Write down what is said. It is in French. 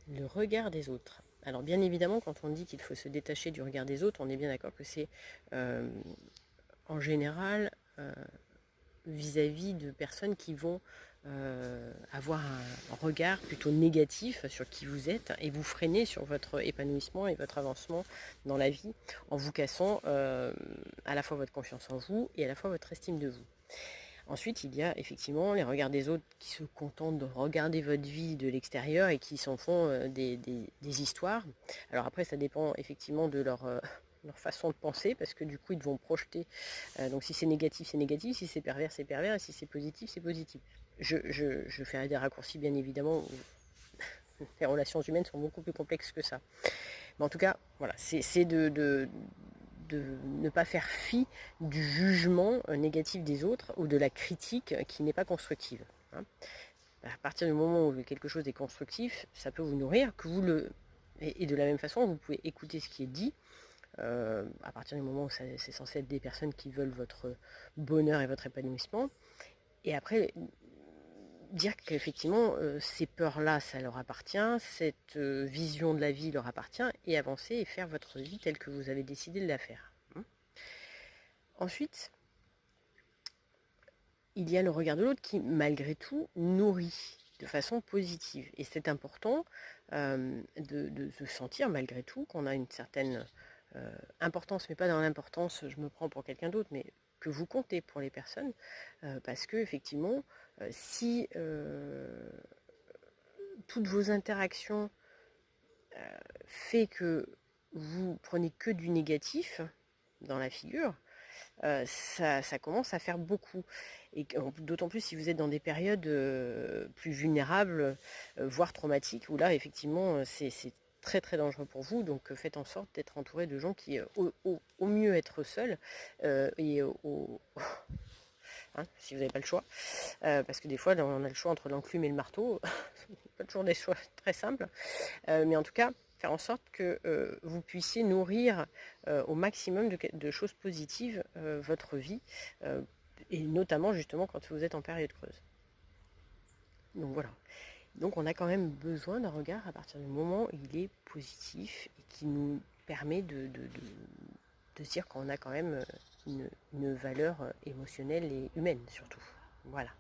le regard des autres. Alors bien évidemment, quand on dit qu'il faut se détacher du regard des autres, on est bien d'accord que c'est en général vis-à-vis de personnes qui vont avoir un regard plutôt négatif sur qui vous êtes et vous freiner sur votre épanouissement et votre avancement dans la vie en vous cassant à la fois votre confiance en vous et à la fois votre estime de vous. Ensuite, il y a effectivement les regards des autres qui se contentent de regarder votre vie de l'extérieur et qui s'en font des histoires. Alors après, ça dépend effectivement de leur façon de penser, parce que du coup, ils vont projeter. Donc si c'est négatif, si c'est pervers, et si c'est positif, c'est positif. Je ferai des raccourcis, bien évidemment. Les relations humaines sont beaucoup plus complexes que ça. Mais en tout cas, voilà, c'est de ne pas faire fi du jugement négatif des autres ou de la critique qui n'est pas constructive. Hein. À partir du moment où quelque chose est constructif, ça peut vous nourrir, et de la même façon, vous pouvez écouter ce qui est dit, à partir du moment où c'est censé être des personnes qui veulent votre bonheur et votre épanouissement, et après dire qu'effectivement ces peurs-là, ça leur appartient, cette vision de la vie leur appartient, et avancer et faire votre vie telle que vous avez décidé de la faire. Ensuite, il y a le regard de l'autre qui, malgré tout, nourrit de façon positive. Et c'est important de se sentir, malgré tout, qu'on a une certaine importance, mais pas dans l'importance, je me prends pour quelqu'un d'autre, mais que vous comptez pour les personnes, parce que effectivement, si toutes vos interactions fait que vous prenez que du négatif dans la figure, ça commence à faire beaucoup. Et d'autant plus si vous êtes dans des périodes plus vulnérables, voire traumatiques, où là, effectivement, c'est très très dangereux pour vous. Donc faites en sorte d'être entouré de gens qui, au mieux, être seuls, et hein, si vous n'avez pas le choix. Parce que des fois, on a le choix entre l'enclume et le marteau. Pas toujours des choix très simples. Mais en tout cas, faire en sorte que vous puissiez nourrir au maximum de choses positives votre vie, et notamment justement quand vous êtes en période creuse. Donc voilà. Donc on a quand même besoin d'un regard à partir du moment où il est positif et qui nous permet de se dire qu'on a quand même une valeur émotionnelle et humaine surtout. Voilà.